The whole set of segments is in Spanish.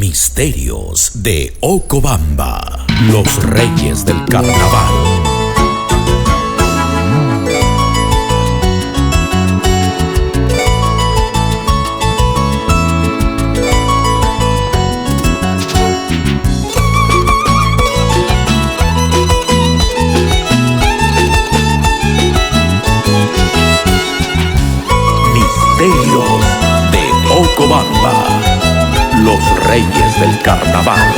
Misterios de Ocobamba, los reyes del carnaval. Misterios de Ocobamba, los reyes del carnaval.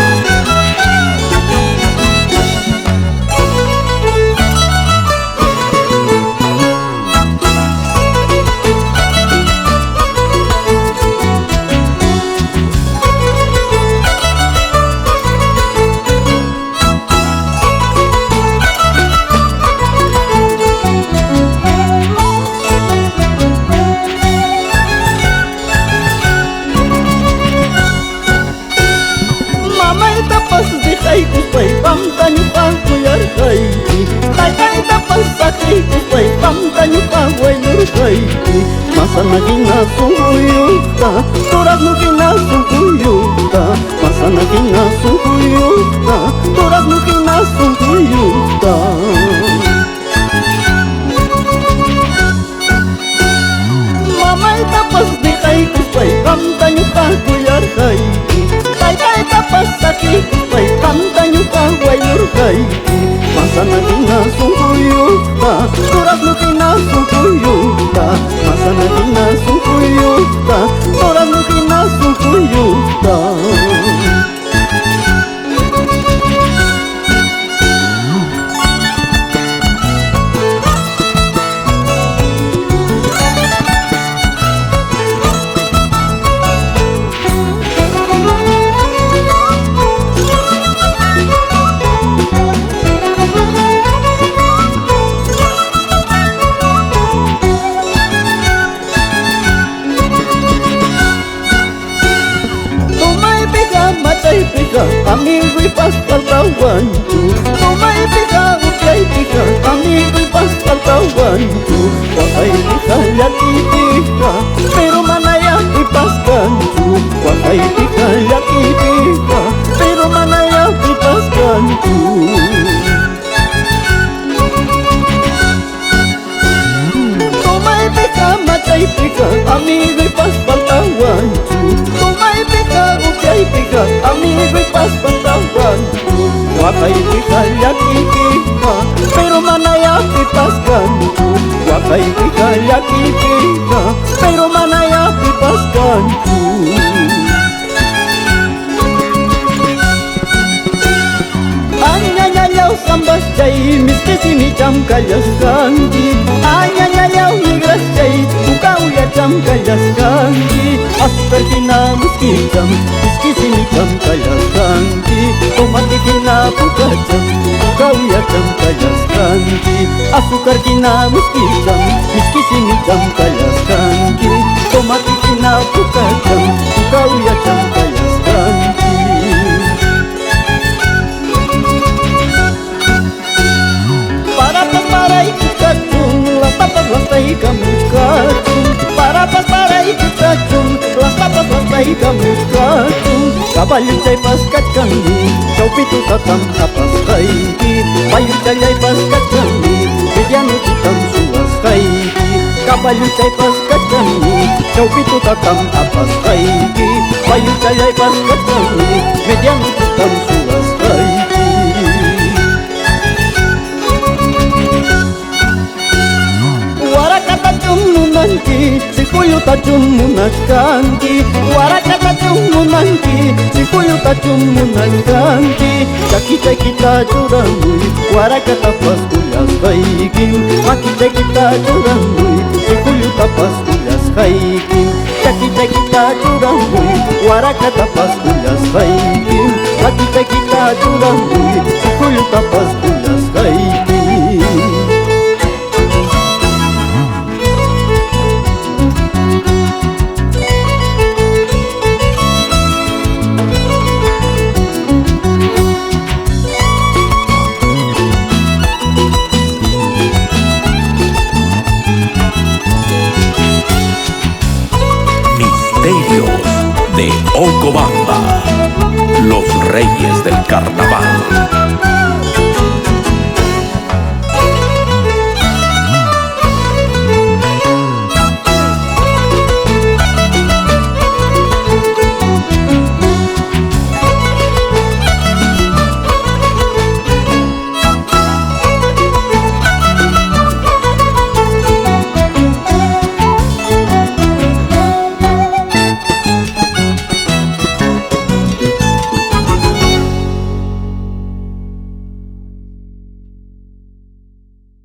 Ay, kuspay, pamtanyo pa, kuyar kay Tay tapas sakri, kuspay, pamtanyo pa, wailur kay Masa na ginasungkuyuta, turas no ginasungkuyuta Masa na ginasungkuyuta, turas no ginasungkuyuta Mamay tapas di kay, kuspay, pamtanyo pa, kuyar kay Tay tapas sakri, kuspay, pamtanyo pa, wailur kay Masa na ginasungkuyuta, turas no ginasungkuyuta Masa na ginasungkuyuta, turas no ginasungkuyuta Amigo y pas paltawanku Tumay pika, uklay pika Amigo y pas paltawanku Wakay pika, yaki pika Pero manaya ipas kanku Wakay pika, yaki pika Pero manaya ipas kanku Tumay pika, machay pika Amigo y pas paltawanku Tumay pika, uklay pika Amigo y pas paltawanku Wakay pika, yaki pika Pero manaya ipas kanku Wakay pika, yaki pika Pero manaya ipas kanku Anyanyalaw sambas chay Miskisi mi cham kalyas kanki Anyanyalaw migras chay Ukaw ya cham kalyas kanki Asukar kinamus kicham Miskisi mi cham kalyas kanki Tomati kinapuka cham Ukaw ya cham kalyas kanki Asukar kinamus kicham Miskisi mi cham kalyas kanki Tomati kinapuka cham Ukaw ya cham kalyas kanki Para ikutachum, las papas las traigamos cachum Para ikutachum, las papas las traigamos cachum Caballo chay pas kachkanmi, chaupito tatam tapas kaiki Bayu chay pas kachkanmi, mediano tutam suas kaiki Caballo chay pas kachkanmi, chaupito tatam tapas kaiki Bayu chay pas kachkanmi, mediano tutam suas kaiki Munanki, sikuyu tachum munaskanki Warakata chum munanki, sikuyu tachum munaskanki Chakita kita churangui, warakata pas kuyas haikim Makita kita churangui, sikuyu tapas kuyas haikim Chakita kita churangui, warakata pas kuyas haikim Makita kita churangui, sikuyu tapas kuyas haikim Misterios de Ocobamba. Carnaval.